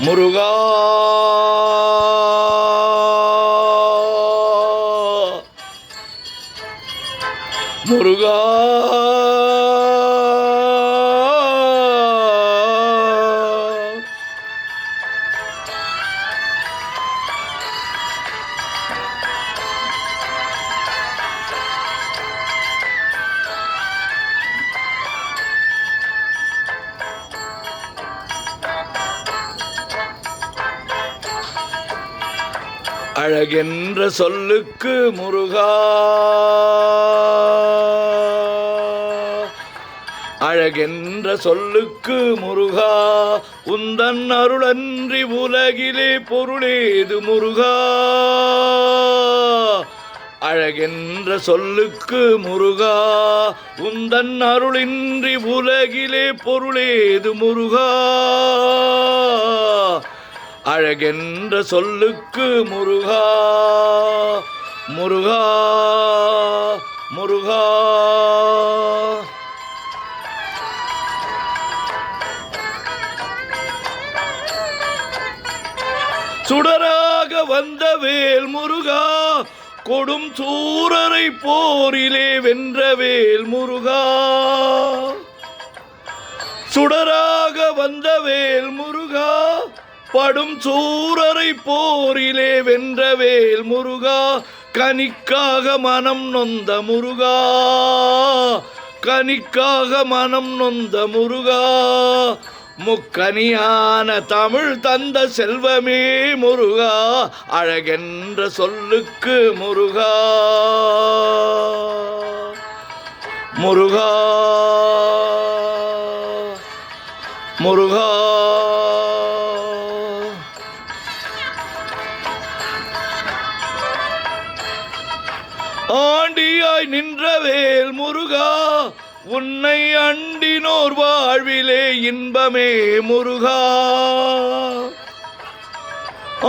முருகா முருகா அழகென்ற சொல்லுக்கு முருகா, அழகென்ற சொல்லுக்கு முருகா, உந்தன் அருளன்றி உலகிலே பொருளேது முருகா. அழகென்ற சொல்லுக்கு முருகா, உந்தன் அருளின்றி உலகிலே பொருளேது முருகா. அழகென்ற சொல்லுக்கு முருகா, முருகா முருகா. சுடராக வந்த வேல் முருகா, கொடும் சூரரை போரிலே வென்ற வேல் முருகா. சுடராக வந்த வேல் முருகா, படும் சூரரை போரிலே வென்ற வேல் முருகா. கனிக்காக மனம் நொந்த முருகா, கனிக்காக மனம் நொந்த முருகா. முக்கனியான தமிழ் தந்த செல்வமே முருகா, அழகென்ற சொல்லுக்கு முருகா, முருகா முருகா. ஆண்டியாய் நின்ற வேல் முருகா, உன்னை அண்டினோர் வாழ்விலே இன்பமே முருகா.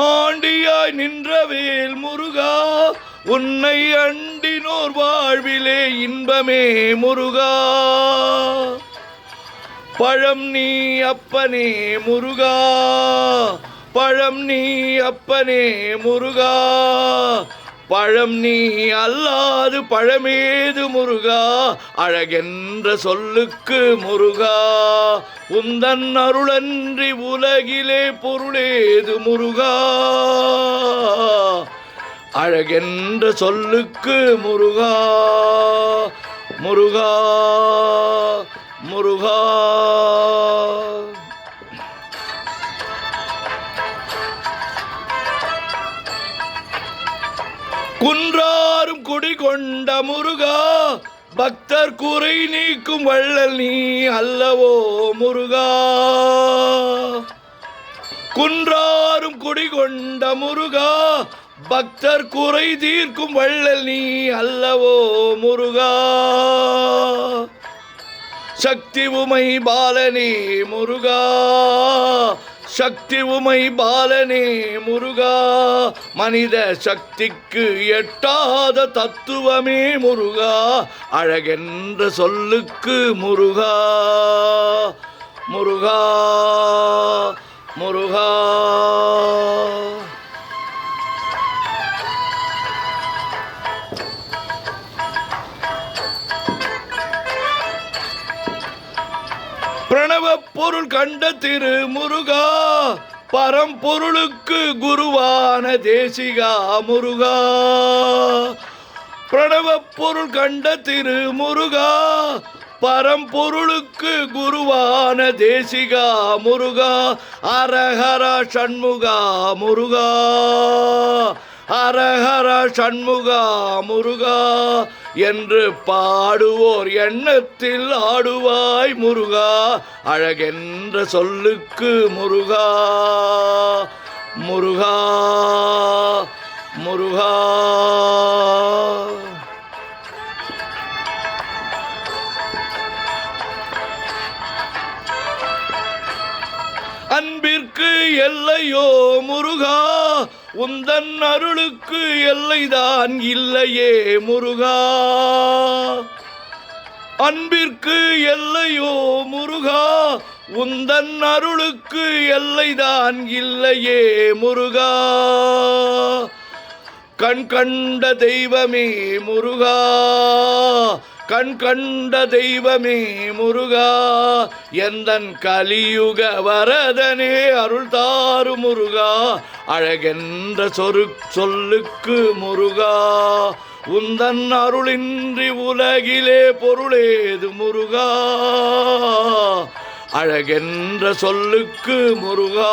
ஆண்டியாய் நின்ற வேல் முருகா, உன்னை அண்டினோர் வாழ்விலே இன்பமே முருகா. பழம் நீ அப்பனே முருகா, பழம் நீ அப்பனே முருகா. பழம் நீ அல்லாது பழமேது முருகா, அழகென்ற சொல்லுக்கு முருகா, உந்தன் அருளன்றி உலகிலே பொருளேது முருகா. அழகென்ற சொல்லுக்கு முருகா, முருகா முருகா. குன்றாரும் குடி கொண்ட முருகா, பக்தர் குறை நீக்கும் வள்ளல் நீ அல்லவோ முருகா. குன்றாரும் குடி கொண்ட முருகா, பக்தர் குறை தீர்க்கும் வள்ளல் நீ அல்லவோ முருகா. சக்தி உமை பாலனே முருகா, சக்தி உமை பாலனே முருகா. மனித சக்திக்கு எட்டாத தத்துவமே முருகா, அழகென்ற சொல்லுக்கு முருகா, முருகா முருகா. பிரணவ பொருள் கண்ட திரு முருகா, பரம்பொருளுக்கு குருவான தேசிகா முருகா. பிரணவ பொருள் கண்ட திரு முருகா, பரம்பொருளுக்கு குருவான தேசிகா முருகா. அரஹர சண்முகா முருகா, அரஹர சண்முகா முருகா என்று பாடுவோர் எண்ணத்தில் ஆடுவாய் முருகா, அழகென்ற சொல்லுக்கு முருகா, முருகா முருகா. அன்பிற்கு எல்லையோ முருகா, உந்தன் அருளுக்கு எல்லைதான் இல்லையே முருகா. அன்பிற்கு எல்லையோ முருகா, உந்தன் அருளுக்கு எல்லைதான் இல்லையே முருகா. கண் கண்ட தெய்வமே முருகா, கண் கண்ட தெய்வமே முருகா, எந்தன் கலியுக வரதனே அருள் தாரு முருகா. அழகென்ற சொல்லுக்கு முருகா, உந்தன் அருளின்றி உலகிலே பொருளேது முருகா. அழகென்ற சொல்லுக்கு முருகா,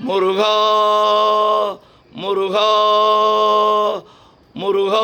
முருகா முருகா முருகா.